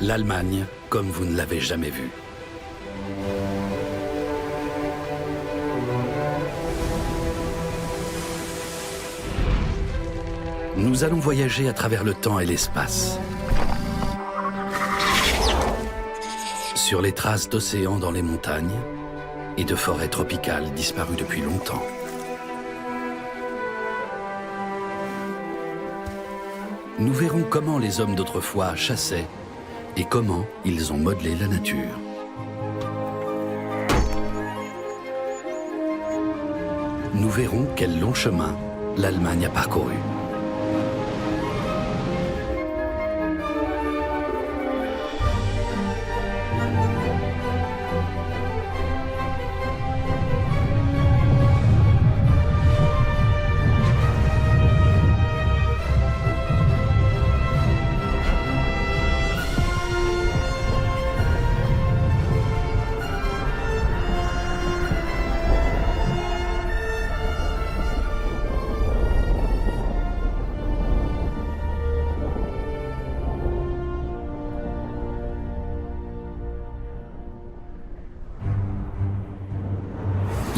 L'Allemagne comme vous ne l'avez jamais vue. Nous allons voyager à travers le temps et l'espace. Sur les traces d'océans dans les montagnes et de forêts tropicales disparues depuis longtemps. Nous verrons comment les hommes d'autrefois chassaient et comment ils ont modelé la nature. Nous verrons quel long chemin l'Allemagne a parcouru.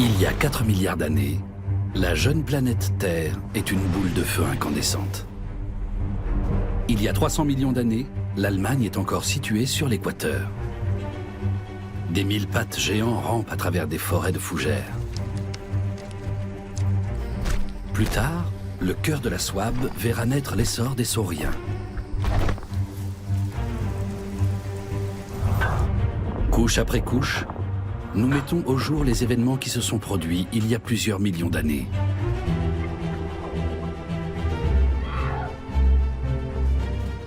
Il y a 4 milliards d'années, la jeune planète Terre est une boule de feu incandescente. Il y a 300 millions d'années, l'Allemagne est encore située sur l'équateur. Des mille-pattes géants rampent à travers des forêts de fougères. Plus tard, le cœur de la Souabe verra naître l'essor des sauriens. Couche après couche, nous mettons au jour les événements qui se sont produits il y a plusieurs millions d'années.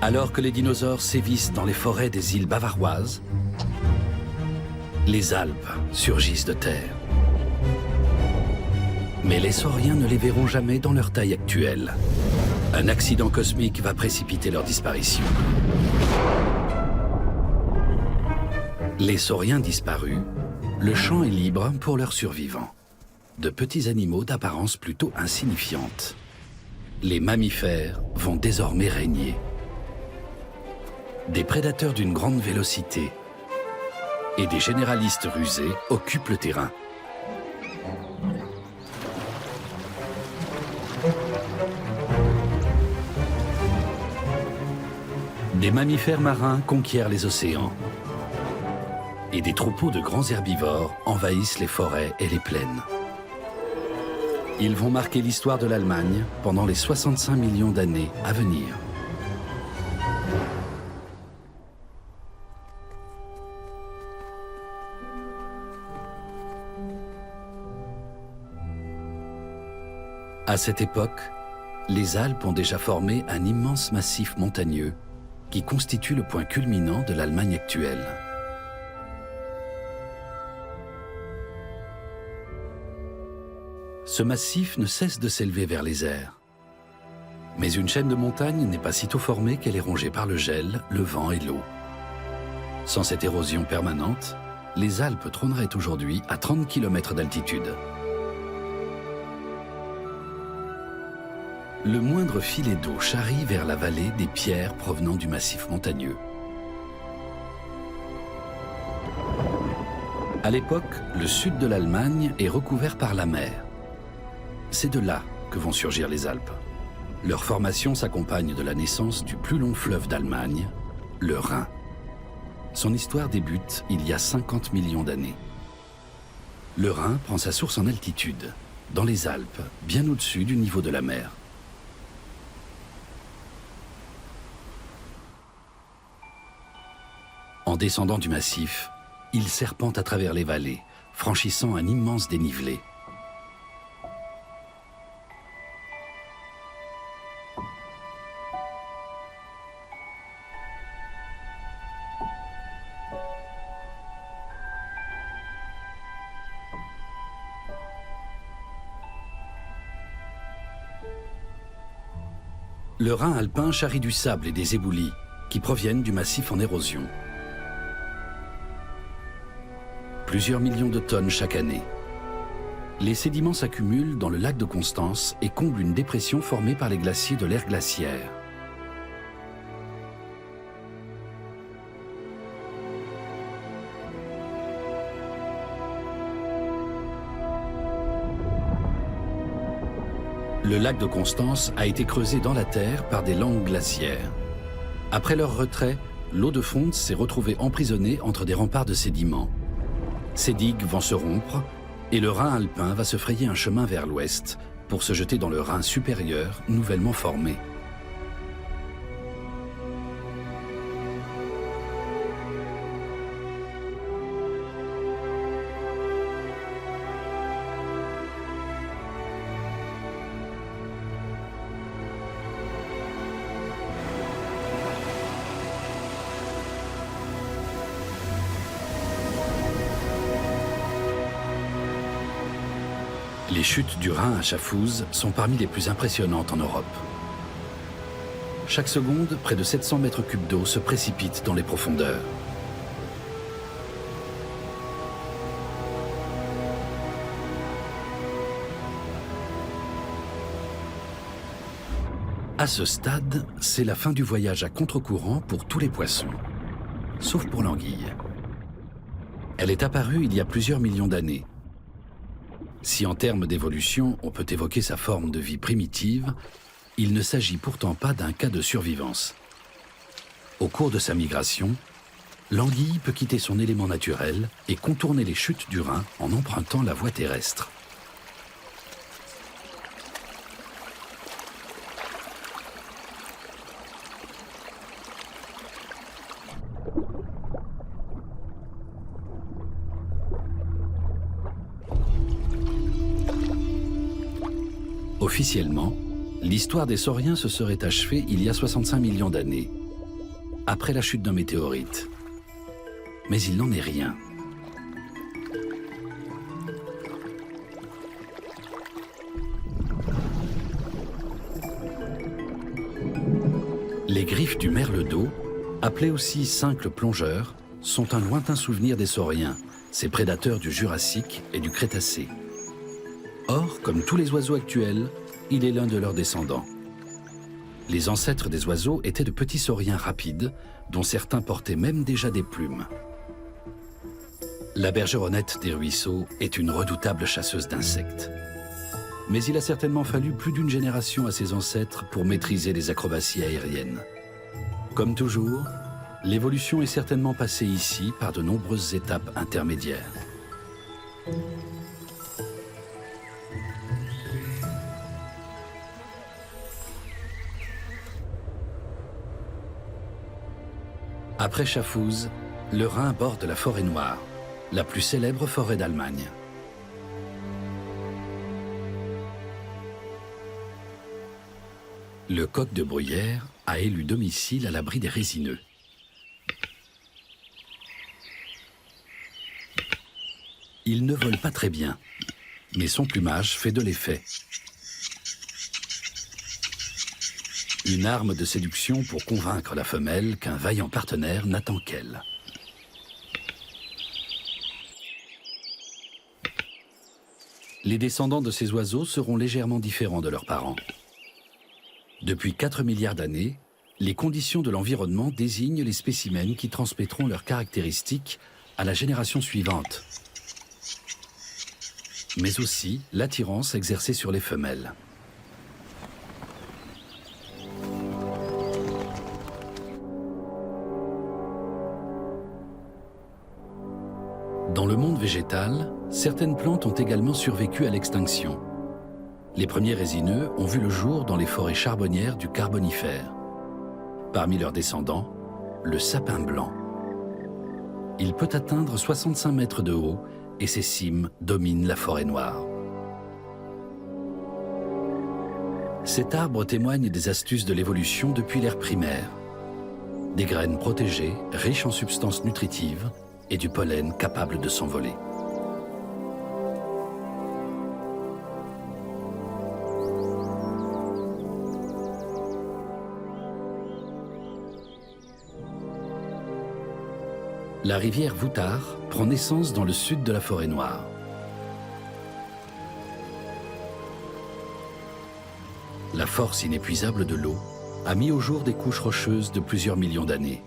Alors que les dinosaures sévissent dans les forêts des îles bavaroises, les Alpes surgissent de terre. Mais les sauriens ne les verront jamais dans leur taille actuelle. Un accident cosmique va précipiter leur disparition. Les sauriens disparus, le champ est libre pour leurs survivants. De petits animaux d'apparence plutôt insignifiante. Les mammifères vont désormais régner. Des prédateurs d'une grande vélocité et des généralistes rusés occupent le terrain. Des mammifères marins conquièrent les océans. Et des troupeaux de grands herbivores envahissent les forêts et les plaines. Ils vont marquer l'histoire de l'Allemagne pendant les 65 millions d'années à venir. À cette époque, les Alpes ont déjà formé un immense massif montagneux qui constitue le point culminant de l'Allemagne actuelle. Ce massif ne cesse de s'élever vers les airs. Mais une chaîne de montagnes n'est pas sitôt formée qu'elle est rongée par le gel, le vent et l'eau. Sans cette érosion permanente, les Alpes trôneraient aujourd'hui à 30 km d'altitude. Le moindre filet d'eau charrie vers la vallée des pierres provenant du massif montagneux. À l'époque, le sud de l'Allemagne est recouvert par la mer. C'est de là que vont surgir les Alpes. Leur formation s'accompagne de la naissance du plus long fleuve d'Allemagne, le Rhin. Son histoire débute il y a 50 millions d'années. Le Rhin prend sa source en altitude, dans les Alpes, bien au-dessus du niveau de la mer. En descendant du massif, il serpente à travers les vallées, franchissant un immense dénivelé. Le Rhin alpin charrie du sable et des éboulis qui proviennent du massif en érosion. Plusieurs millions de tonnes chaque année. Les sédiments s'accumulent dans le lac de Constance et comblent une dépression formée par les glaciers de l'ère glaciaire. Le lac de Constance a été creusé dans la terre par des langues glaciaires. Après leur retrait, l'eau de fonte s'est retrouvée emprisonnée entre des remparts de sédiments. Ces digues vont se rompre et le Rhin alpin va se frayer un chemin vers l'ouest pour se jeter dans le Rhin supérieur nouvellement formé. Les chutes du Rhin à Schaffhouse sont parmi les plus impressionnantes en Europe. Chaque seconde, près de 700 mètres cubes d'eau se précipitent dans les profondeurs. À ce stade, c'est la fin du voyage à contre-courant pour tous les poissons, sauf pour l'anguille. Elle est apparue il y a plusieurs millions d'années. Si en termes d'évolution, on peut évoquer sa forme de vie primitive, il ne s'agit pourtant pas d'un cas de survivance. Au cours de sa migration, l'anguille peut quitter son élément naturel et contourner les chutes du Rhin en empruntant la voie terrestre. Officiellement, l'histoire des sauriens se serait achevée il y a 65 millions d'années, après la chute d'un météorite. Mais il n'en est rien. Les griffes du merle d'eau, appelées aussi cincle plongeur, sont un lointain souvenir des sauriens, ces prédateurs du Jurassique et du Crétacé. Or, comme tous les oiseaux actuels, il est l'un de leurs descendants. Les ancêtres des oiseaux étaient de petits sauriens rapides, dont certains portaient même déjà des plumes. La bergeronnette des ruisseaux est une redoutable chasseuse d'insectes. Mais il a certainement fallu plus d'une génération à ses ancêtres pour maîtriser les acrobaties aériennes. Comme toujours, l'évolution est certainement passée ici par de nombreuses étapes intermédiaires. Après Schaffhouse, le Rhin borde la forêt noire, la plus célèbre forêt d'Allemagne. Le coq de bruyère a élu domicile à l'abri des résineux. Il ne vole pas très bien, mais son plumage fait de l'effet. Une arme de séduction pour convaincre la femelle qu'un vaillant partenaire n'attend qu'elle. Les descendants de ces oiseaux seront légèrement différents de leurs parents. Depuis 4 milliards d'années, les conditions de l'environnement désignent les spécimens qui transmettront leurs caractéristiques à la génération suivante, mais aussi l'attirance exercée sur les femelles. Dans le monde végétal, certaines plantes ont également survécu à l'extinction. Les premiers résineux ont vu le jour dans les forêts charbonnières du Carbonifère. Parmi leurs descendants, le sapin blanc. Il peut atteindre 65 mètres de haut et ses cimes dominent la forêt noire. Cet arbre témoigne des astuces de l'évolution depuis l'ère primaire. Des graines protégées, riches en substances nutritives, et du pollen capable de s'envoler. La rivière Voutard prend naissance dans le sud de la forêt noire. La force inépuisable de l'eau a mis au jour des couches rocheuses de plusieurs millions d'années.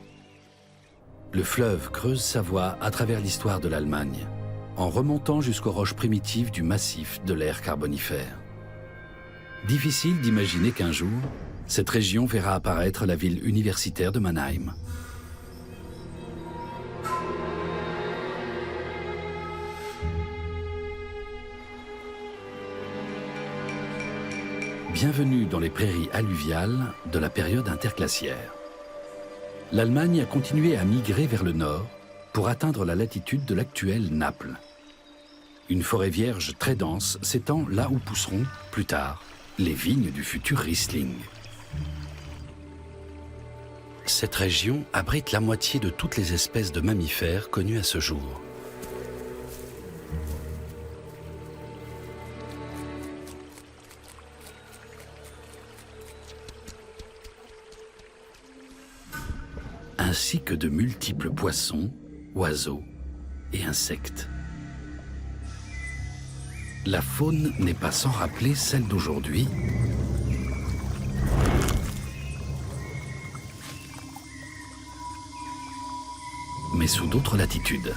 Le fleuve creuse sa voie à travers l'histoire de l'Allemagne, en remontant jusqu'aux roches primitives du massif de l'ère Carbonifère. Difficile d'imaginer qu'un jour, cette région verra apparaître la ville universitaire de Mannheim. Bienvenue dans les prairies alluviales de la période interglaciaire. L'Allemagne a continué à migrer vers le nord pour atteindre la latitude de l'actuelle Naples. Une forêt vierge très dense s'étend là où pousseront, plus tard, les vignes du futur Riesling. Cette région abrite la moitié de toutes les espèces de mammifères connues à ce jour. Ainsi que de multiples poissons, oiseaux et insectes. La faune n'est pas sans rappeler celle d'aujourd'hui, mais sous d'autres latitudes.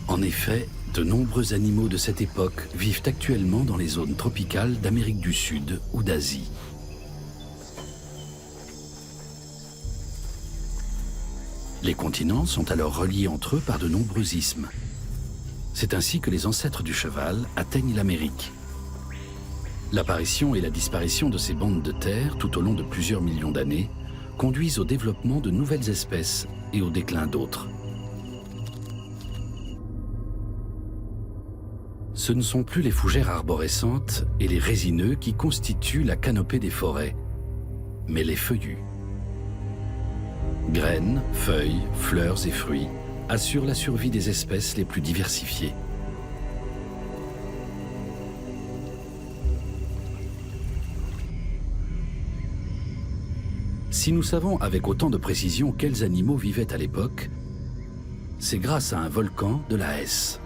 En effet, de nombreux animaux de cette époque vivent actuellement dans les zones tropicales d'Amérique du Sud ou d'Asie. Les continents sont alors reliés entre eux par de nombreux isthmes. C'est ainsi que les ancêtres du cheval atteignent l'Amérique. L'apparition et la disparition de ces bandes de terre tout au long de plusieurs millions d'années conduisent au développement de nouvelles espèces et au déclin d'autres. Ce ne sont plus les fougères arborescentes et les résineux qui constituent la canopée des forêts, mais les feuillus. Graines, feuilles, fleurs et fruits assurent la survie des espèces les plus diversifiées. Si nous savons avec autant de précision quels animaux vivaient à l'époque, c'est grâce à un volcan de la Hesse.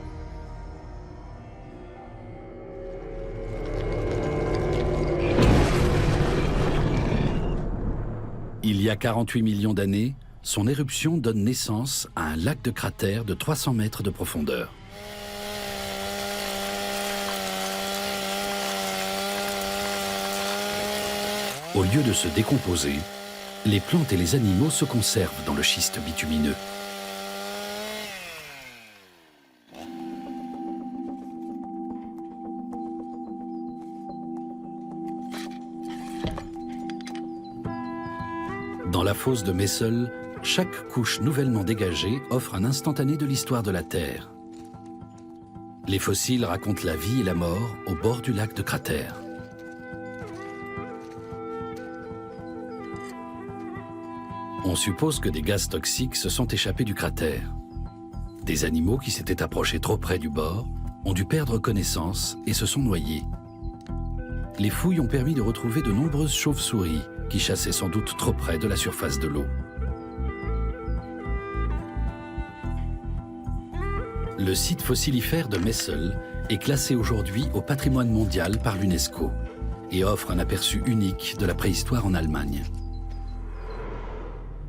Il y a 48 millions d'années, son éruption donne naissance à un lac de cratère de 300 mètres de profondeur. Au lieu de se décomposer, les plantes et les animaux se conservent dans le schiste bitumineux. Dans la fosse de Messel, chaque couche nouvellement dégagée offre un instantané de l'histoire de la Terre. Les fossiles racontent la vie et la mort au bord du lac de cratère. On suppose que des gaz toxiques se sont échappés du cratère. Des animaux qui s'étaient approchés trop près du bord ont dû perdre connaissance et se sont noyés. Les fouilles ont permis de retrouver de nombreuses chauves-souris qui chassaient sans doute trop près de la surface de l'eau. Le site fossilifère de Messel est classé aujourd'hui au patrimoine mondial par l'UNESCO et offre un aperçu unique de la préhistoire en Allemagne.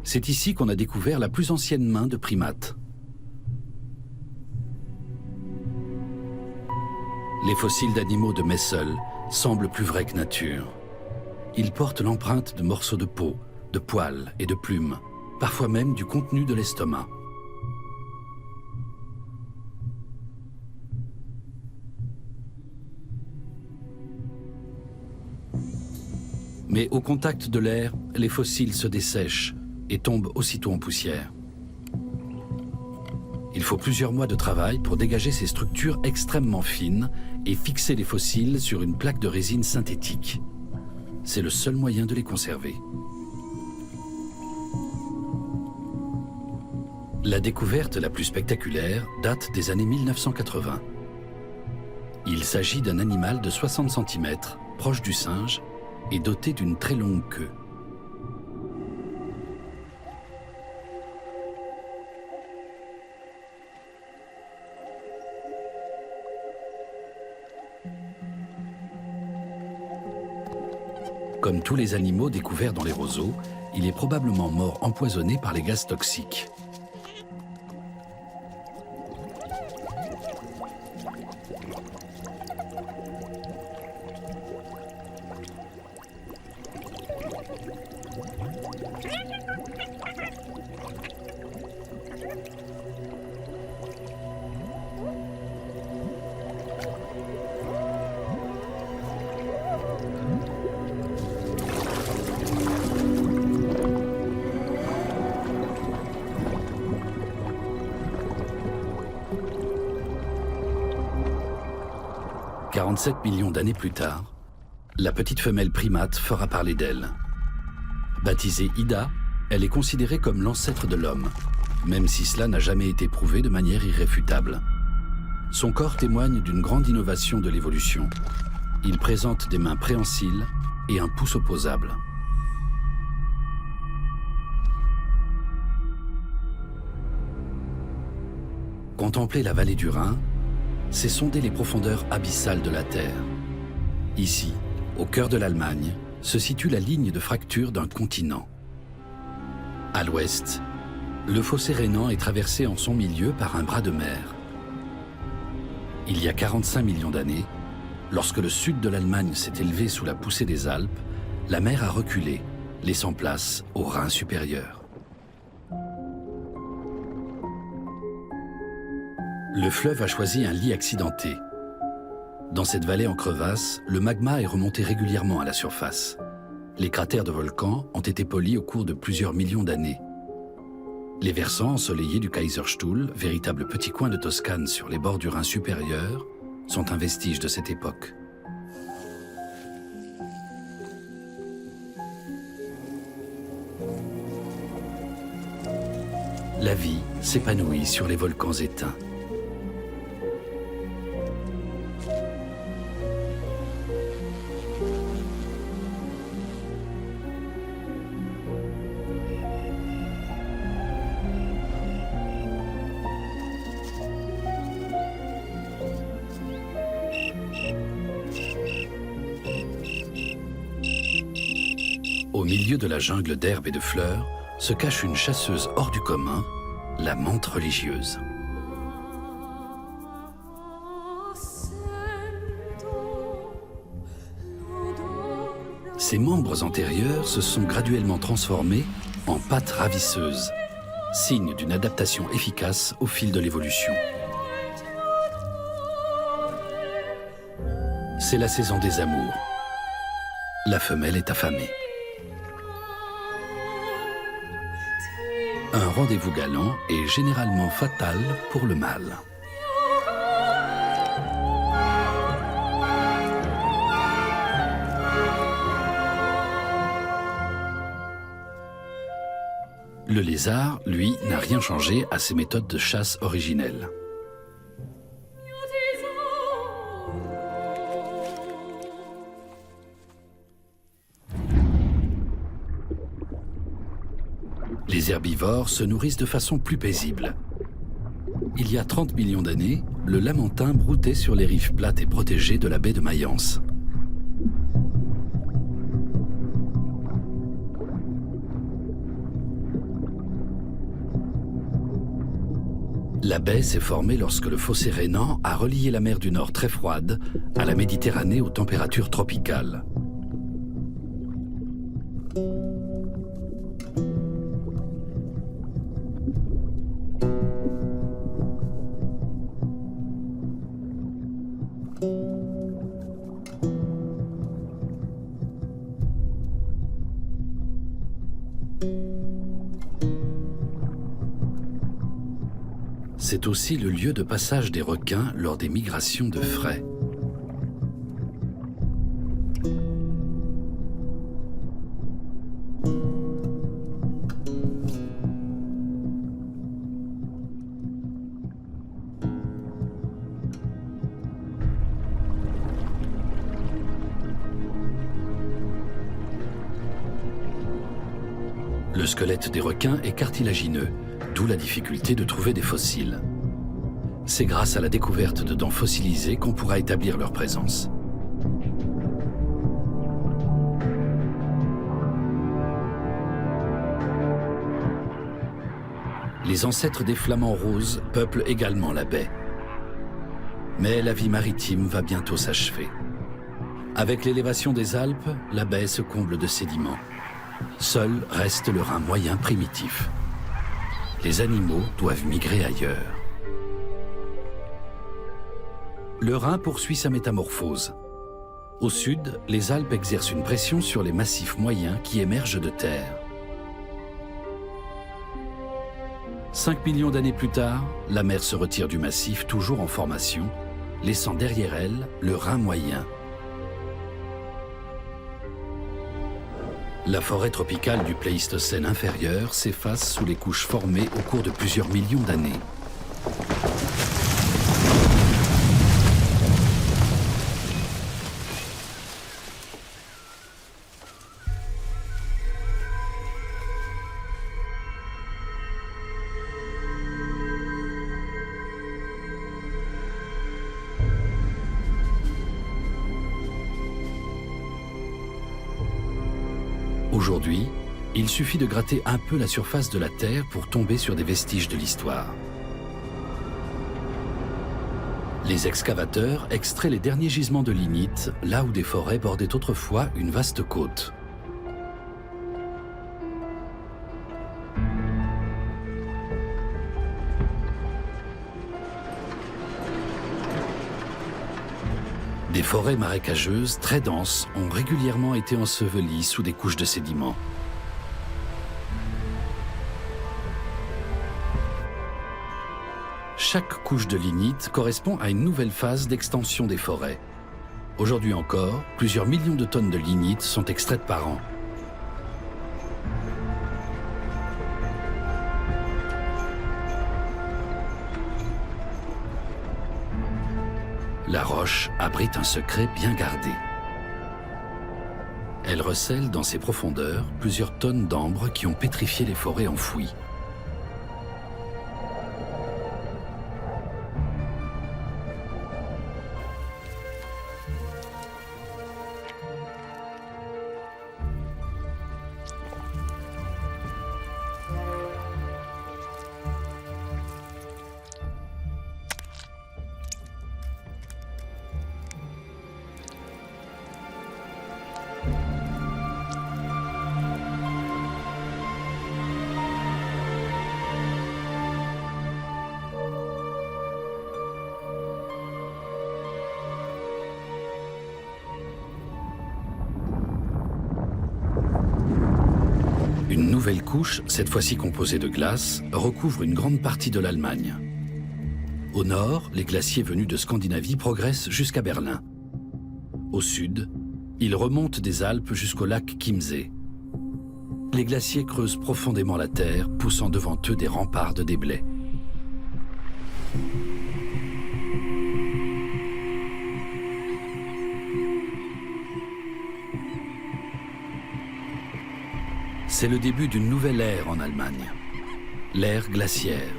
C'est ici qu'on a découvert la plus ancienne main de primates. Les fossiles d'animaux de Messel semblent plus vrais que nature. Ils portent l'empreinte de morceaux de peau, de poils et de plumes, parfois même du contenu de l'estomac. Mais au contact de l'air, les fossiles se dessèchent et tombent aussitôt en poussière. Il faut plusieurs mois de travail pour dégager ces structures extrêmement fines et fixer les fossiles sur une plaque de résine synthétique. C'est le seul moyen de les conserver. La découverte la plus spectaculaire date des années 1980. Il s'agit d'un animal de 60 cm, proche du singe, et doté d'une très longue queue. Comme tous les animaux découverts dans les roseaux, il est probablement mort empoisonné par les gaz toxiques. 37 millions d'années plus tard, la petite femelle primate fera parler d'elle. Baptisée Ida, elle est considérée comme l'ancêtre de l'homme, même si cela n'a jamais été prouvé de manière irréfutable. Son corps témoigne d'une grande innovation de l'évolution. Il présente des mains préhensiles et un pouce opposable. Contempler la vallée du Rhin, c'est sonder les profondeurs abyssales de la Terre. Ici, au cœur de l'Allemagne, se situe la ligne de fracture d'un continent. À l'ouest, le fossé rhénan est traversé en son milieu par un bras de mer. Il y a 45 millions d'années, lorsque le sud de l'Allemagne s'est élevé sous la poussée des Alpes, la mer a reculé, laissant place au Rhin supérieur. Le fleuve a choisi un lit accidenté. Dans cette vallée en crevasse, le magma est remonté régulièrement à la surface. Les cratères de volcans ont été polis au cours de plusieurs millions d'années. Les versants ensoleillés du Kaiserstuhl, véritable petit coin de Toscane sur les bords du Rhin supérieur, sont un vestige de cette époque. La vie s'épanouit sur les volcans éteints. Au milieu de la jungle d'herbes et de fleurs se cache une chasseuse hors du commun, la menthe religieuse. Ses membres antérieurs se sont graduellement transformés en pattes ravisseuses, signe d'une adaptation efficace au fil de l'évolution. C'est la saison des amours. La femelle est affamée. Un rendez-vous galant est généralement fatal pour le mâle. Le lézard, lui, n'a rien changé à ses méthodes de chasse originelles. Les herbivores se nourrissent de façon plus paisible. Il y a 30 millions d'années, le lamantin broutait sur les rives plates et protégées de la baie de Mayence. La baie s'est formée lorsque le fossé rhénan a relié la mer du Nord très froide à la Méditerranée aux températures tropicales. C'est aussi le lieu de passage des requins lors des migrations de frai. Le squelette des requins est cartilagineux, d'où la difficulté de trouver des fossiles. C'est grâce à la découverte de dents fossilisées qu'on pourra établir leur présence. Les ancêtres des flamants roses peuplent également la baie. Mais la vie maritime va bientôt s'achever. Avec l'élévation des Alpes, la baie se comble de sédiments. Seul reste le Rhin moyen primitif. Les animaux doivent migrer ailleurs. Le Rhin poursuit sa métamorphose. Au sud, les Alpes exercent une pression sur les massifs moyens qui émergent de terre. 5 millions d'années plus tard, la mer se retire du massif toujours en formation laissant derrière elle le Rhin moyen. La forêt tropicale du Pléistocène inférieur s'efface sous les couches formées au cours de plusieurs millions d'années. Aujourd'hui, il suffit de gratter un peu la surface de la Terre pour tomber sur des vestiges de l'histoire. Les excavateurs extraient les derniers gisements de lignite, là où des forêts bordaient autrefois une vaste côte. Des forêts marécageuses très denses ont régulièrement été ensevelies sous des couches de sédiments. Chaque couche de lignite correspond à une nouvelle phase d'extension des forêts. Aujourd'hui encore, plusieurs millions de tonnes de lignite sont extraites par an. La roche abrite un secret bien gardé. Elle recèle dans ses profondeurs plusieurs tonnes d'ambre qui ont pétrifié les forêts enfouies. Une nouvelle couche, cette fois-ci composée de glace, recouvre une grande partie de l'Allemagne. Au nord, les glaciers venus de Scandinavie progressent jusqu'à Berlin. Au sud, ils remontent des Alpes jusqu'au lac Chiemsee. Les glaciers creusent profondément la terre, poussant devant eux des remparts de déblais. C'est le début d'une nouvelle ère en Allemagne, l'ère glaciaire.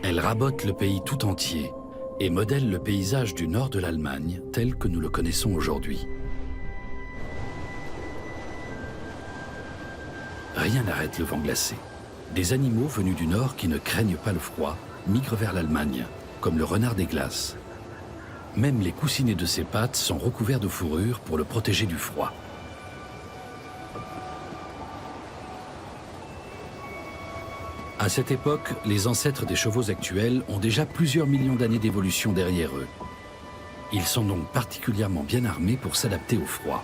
Elle rabote le pays tout entier et modèle le paysage du nord de l'Allemagne tel que nous le connaissons aujourd'hui. Rien n'arrête le vent glacé. Des animaux venus du nord qui ne craignent pas le froid migrent vers l'Allemagne, comme le renard des glaces. Même les coussinets de ses pattes sont recouverts de fourrure pour le protéger du froid. À cette époque, les ancêtres des chevaux actuels ont déjà plusieurs millions d'années d'évolution derrière eux. Ils sont donc particulièrement bien armés pour s'adapter au froid.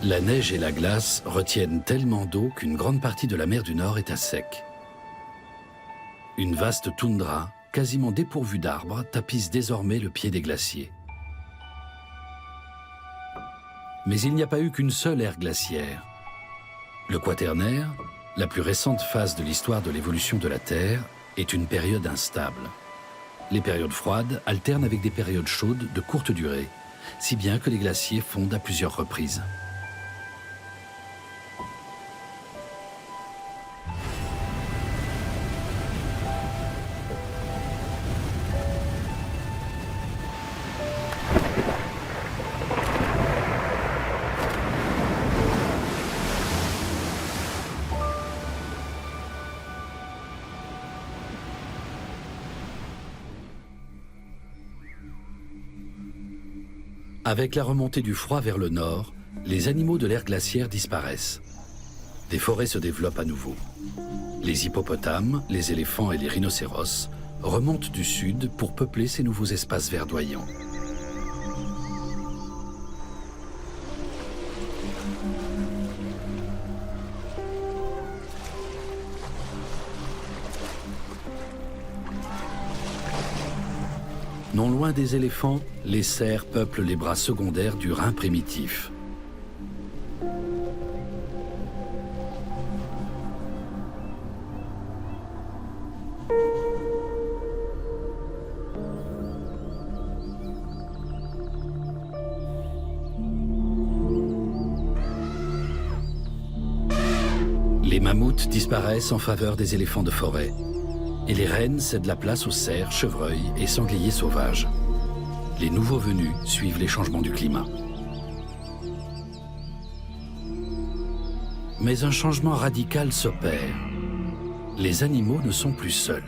La neige et la glace retiennent tellement d'eau qu'une grande partie de la mer du Nord est à sec. Une vaste toundra, quasiment dépourvue d'arbres, tapisse désormais le pied des glaciers. Mais il n'y a pas eu qu'une seule ère glaciaire. Le Quaternaire, la plus récente phase de l'histoire de l'évolution de la Terre, est une période instable. Les périodes froides alternent avec des périodes chaudes de courte durée, si bien que les glaciers fondent à plusieurs reprises. Avec la remontée du froid vers le nord, les animaux de l'ère glaciaire disparaissent. Des forêts se développent à nouveau. Les hippopotames, les éléphants et les rhinocéros remontent du sud pour peupler ces nouveaux espaces verdoyants. Non loin des éléphants, les cerfs peuplent les bras secondaires du Rhin primitif. Les mammouths disparaissent en faveur des éléphants de forêt. Et les rennes cèdent la place aux cerfs, chevreuils et sangliers sauvages. Les nouveaux venus suivent les changements du climat. Mais un changement radical s'opère. Les animaux ne sont plus seuls.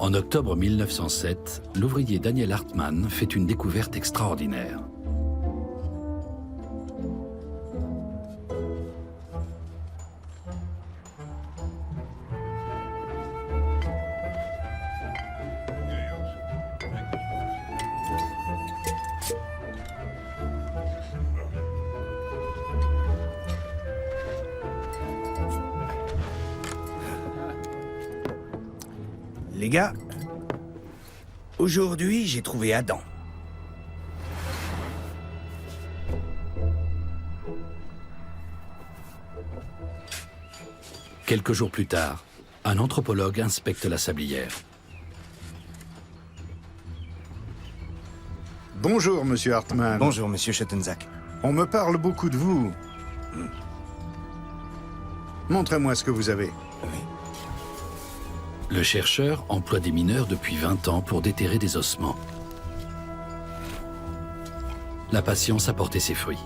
En octobre 1907, l'ouvrier Daniel Hartmann fait une découverte extraordinaire. Les gars, aujourd'hui j'ai trouvé Adam. Quelques jours plus tard, un anthropologue inspecte la sablière. Bonjour, monsieur Hartmann. Bonjour, monsieur Schoetensack. On me parle beaucoup de vous. Montrez-moi ce que vous avez. Oui. Le chercheur emploie des mineurs depuis 20 ans pour déterrer des ossements. La patience a porté ses fruits.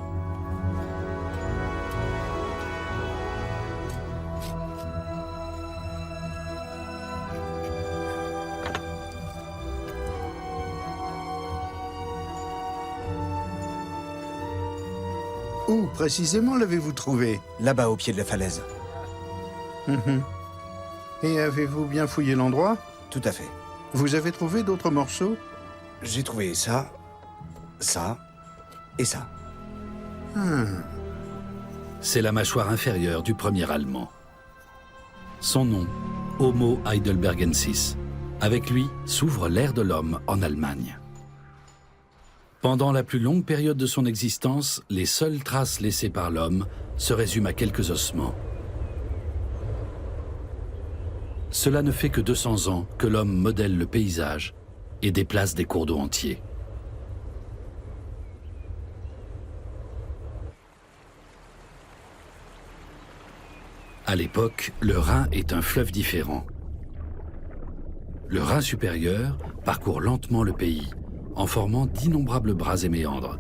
Où précisément l'avez-vous trouvé? Là-bas, au pied de la falaise. Et avez-vous bien fouillé l'endroit? Tout à fait. Vous avez trouvé d'autres morceaux? J'ai trouvé ça, ça et ça. C'est la mâchoire inférieure du premier Allemand. Son nom, Homo heidelbergensis. Avec lui s'ouvre l'ère de l'homme en Allemagne. Pendant la plus longue période de son existence, les seules traces laissées par l'homme se résument à quelques ossements. Cela ne fait que 200 ans que l'homme modèle le paysage et déplace des cours d'eau entiers. À l'époque, le Rhin est un fleuve différent. Le Rhin supérieur parcourt lentement le pays, en formant d'innombrables bras et méandres.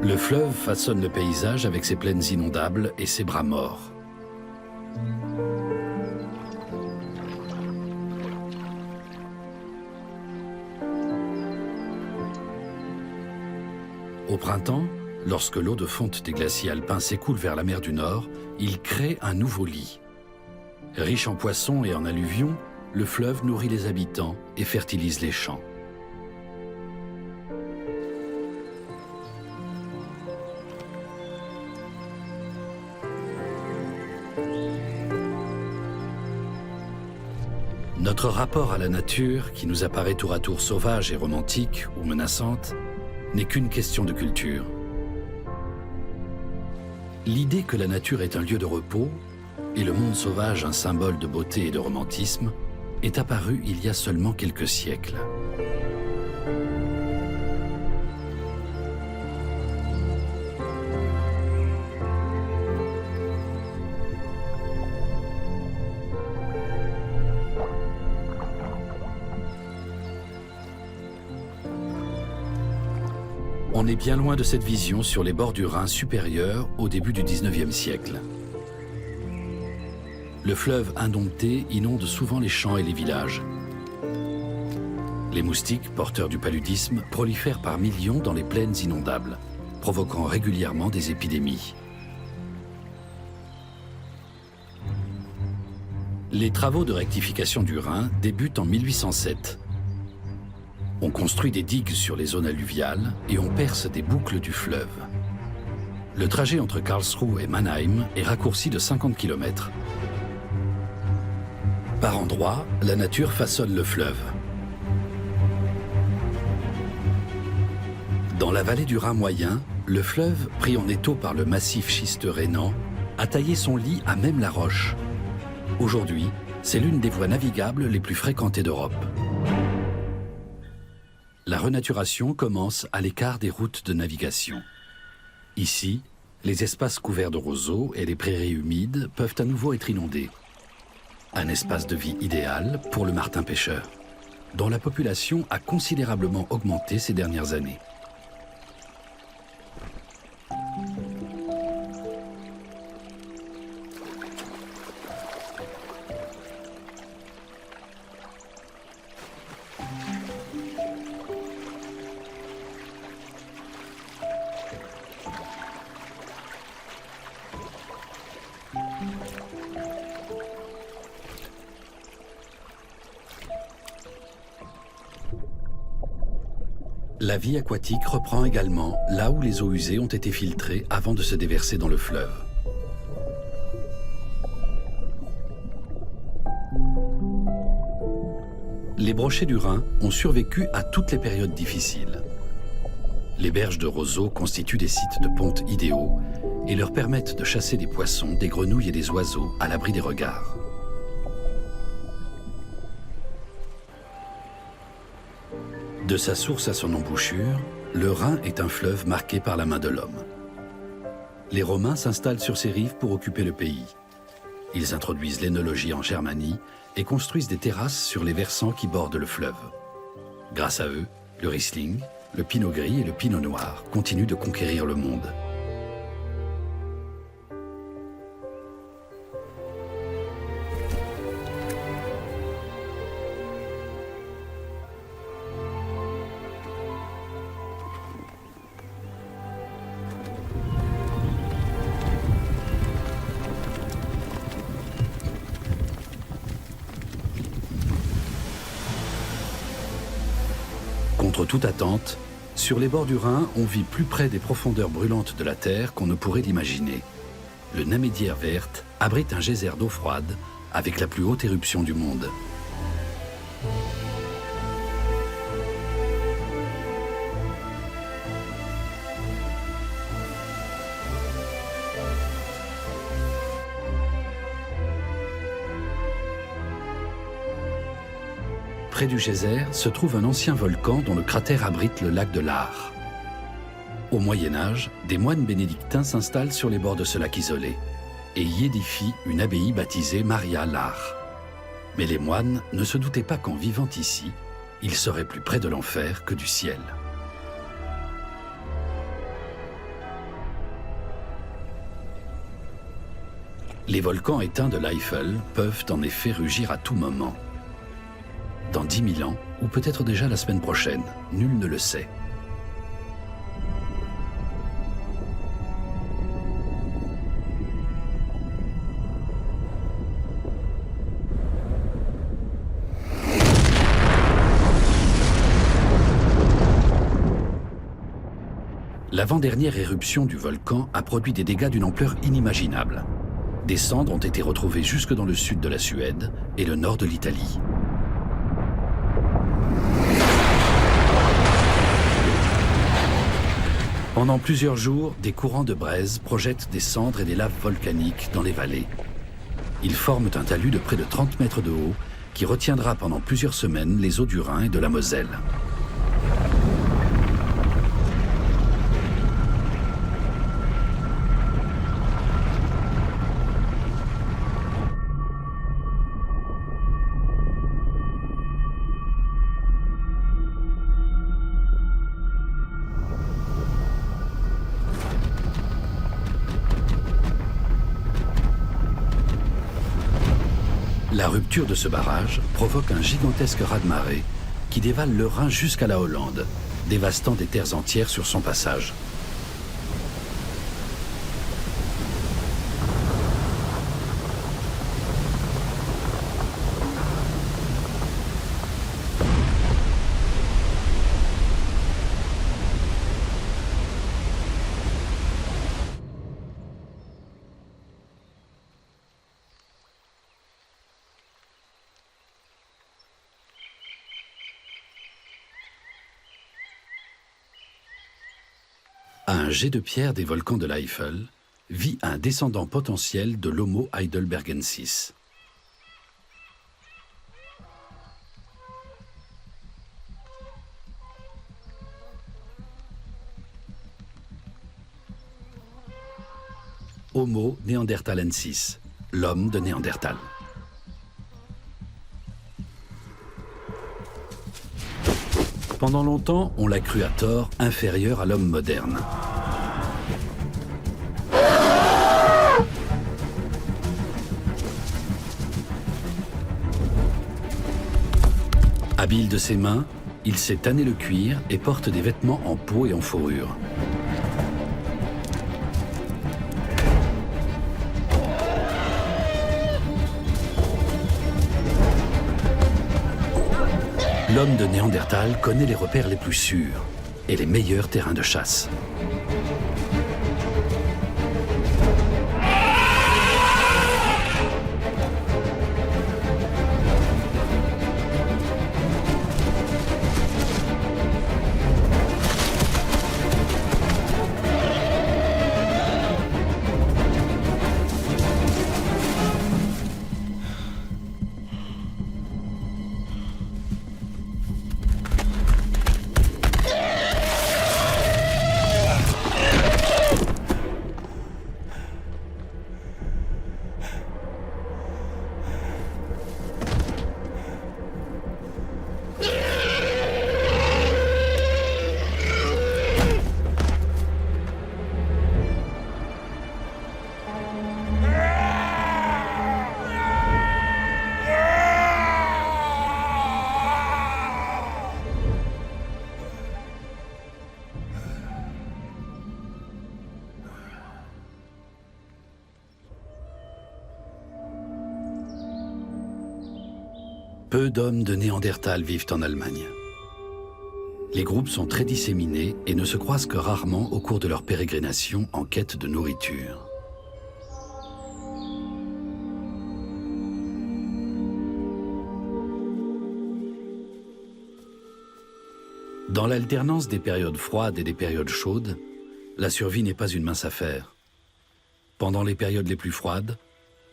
Le fleuve façonne le paysage avec ses plaines inondables et ses bras morts. Au printemps, lorsque l'eau de fonte des glaciers alpins s'écoule vers la mer du Nord, il crée un nouveau lit. Riche en poissons et en alluvions, le fleuve nourrit les habitants et fertilise les champs. Notre rapport à la nature, qui nous apparaît tour à tour sauvage et romantique ou menaçante, n'est qu'une question de culture. L'idée que la nature est un lieu de repos et le monde sauvage un symbole de beauté et de romantisme est apparue il y a seulement quelques siècles. On est bien loin de cette vision sur les bords du Rhin supérieur au début du XIXe siècle. Le fleuve indompté inonde souvent les champs et les villages. Les moustiques, porteurs du paludisme, prolifèrent par millions dans les plaines inondables, provoquant régulièrement des épidémies. Les travaux de rectification du Rhin débutent en 1807. On construit des digues sur les zones alluviales et on perce des boucles du fleuve. Le trajet entre Karlsruhe et Mannheim est raccourci de 50 km. Par endroits, la nature façonne le fleuve. Dans la vallée du Rhin moyen, le fleuve, pris en étau par le massif schisteux rhénan, a taillé son lit à même la roche. Aujourd'hui, c'est l'une des voies navigables les plus fréquentées d'Europe. La renaturation commence à l'écart des routes de navigation. Ici, les espaces couverts de roseaux et les prairies humides peuvent à nouveau être inondés. Un espace de vie idéal pour le martin-pêcheur, dont la population a considérablement augmenté ces dernières années. La vie aquatique reprend également là où les eaux usées ont été filtrées avant de se déverser dans le fleuve. Les brochets du Rhin ont survécu à toutes les périodes difficiles. Les berges de roseaux constituent des sites de ponte idéaux et leur permettent de chasser des poissons, des grenouilles et des oiseaux à l'abri des regards. De sa source à son embouchure, le Rhin est un fleuve marqué par la main de l'homme. Les Romains s'installent sur ses rives pour occuper le pays. Ils introduisent l'énologie en Germanie et construisent des terrasses sur les versants qui bordent le fleuve. Grâce à eux, le Riesling, le Pinot Gris et le Pinot Noir continuent de conquérir le monde. Contre toute attente, sur les bords du Rhin, on vit plus près des profondeurs brûlantes de la Terre qu'on ne pourrait l'imaginer. Le Namédière verte abrite un geyser d'eau froide avec la plus haute éruption du monde. Près du geyser se trouve un ancien volcan dont le cratère abrite le lac de l'Aar. Au Moyen-Âge, des moines bénédictins s'installent sur les bords de ce lac isolé et y édifient une abbaye baptisée Maria l'Aar. Mais les moines ne se doutaient pas qu'en vivant ici, ils seraient plus près de l'enfer que du ciel. Les volcans éteints de l'Eifel peuvent en effet rugir à tout moment. Dans 10 000 ans, ou peut-être déjà la semaine prochaine, nul ne le sait. L'avant-dernière éruption du volcan a produit des dégâts d'une ampleur inimaginable. Des cendres ont été retrouvées jusque dans le sud de la Suède et le nord de l'Italie. Pendant plusieurs jours, des courants de braise projettent des cendres et des laves volcaniques dans les vallées. Ils forment un talus de près de 30 mètres de haut qui retiendra pendant plusieurs semaines les eaux du Rhin et de la Moselle. La rupture de ce barrage provoque un gigantesque raz-de-marée qui dévale le Rhin jusqu'à la Hollande, dévastant des terres entières sur son passage. À un jet de pierre des volcans de l'Eifel vit un descendant potentiel de l'Homo heidelbergensis. Homo neanderthalensis, l'homme de Néandertal. Pendant longtemps, on l'a cru à tort inférieur à l'homme moderne. Habile de ses mains, il sait tanner le cuir et porte des vêtements en peau et en fourrure. L'homme de Néandertal connaît les repères les plus sûrs et les meilleurs terrains de chasse. Peu d'hommes de Néandertal vivent en Allemagne. Les groupes sont très disséminés et ne se croisent que rarement au cours de leur pérégrination en quête de nourriture. Dans l'alternance des périodes froides et des périodes chaudes, la survie n'est pas une mince affaire. Pendant les périodes les plus froides,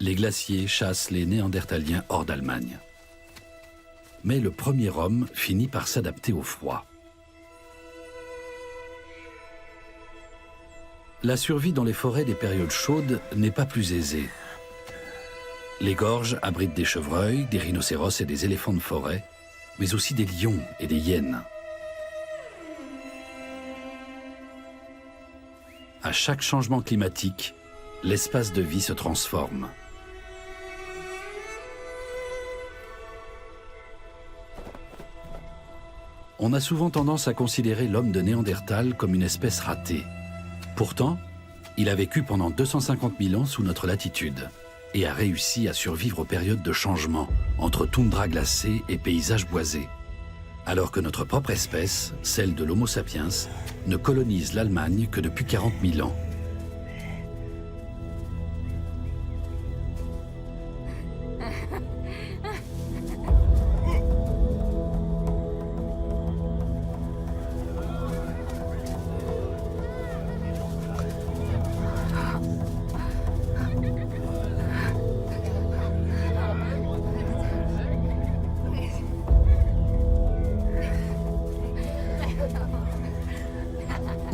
les glaciers chassent les Néandertaliens hors d'Allemagne. Mais le premier homme finit par s'adapter au froid. La survie dans les forêts des périodes chaudes n'est pas plus aisée. Les gorges abritent des chevreuils, des rhinocéros et des éléphants de forêt, mais aussi des lions et des hyènes. À chaque changement climatique, l'espace de vie se transforme. On a souvent tendance à considérer l'homme de Néandertal comme une espèce ratée. Pourtant, il a vécu pendant 250 000 ans sous notre latitude et a réussi à survivre aux périodes de changement entre toundra glacée et paysages boisés. alors que notre propre espèce, celle de l'Homo sapiens, ne colonise l'Allemagne que depuis 40 000 ans.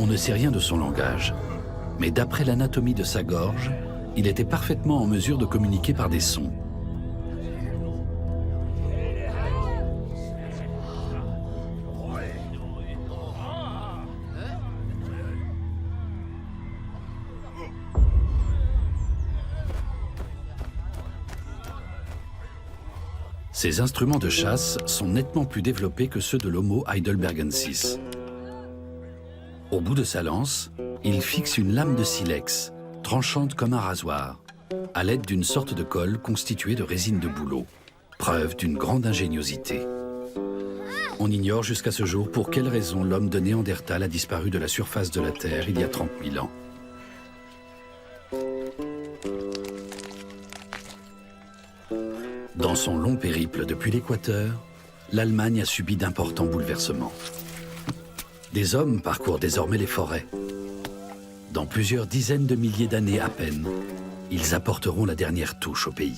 On ne sait rien de son langage, mais d'après l'anatomie de sa gorge, il était parfaitement en mesure de communiquer par des sons. Ces instruments de chasse sont nettement plus développés que ceux de l'Homo heidelbergensis. Au bout de sa lance, il fixe une lame de silex, tranchante comme un rasoir, à l'aide d'une sorte de colle constituée de résine de bouleau, preuve d'une grande ingéniosité. On ignore jusqu'à ce jour pour quelle raison l'homme de Néandertal a disparu de la surface de la Terre il y a 30 000 ans. Dans son long périple depuis l'Équateur, l'Allemagne a subi d'importants bouleversements. Des hommes parcourent désormais les forêts. Dans plusieurs dizaines de milliers d'années à peine, ils apporteront la dernière touche au pays.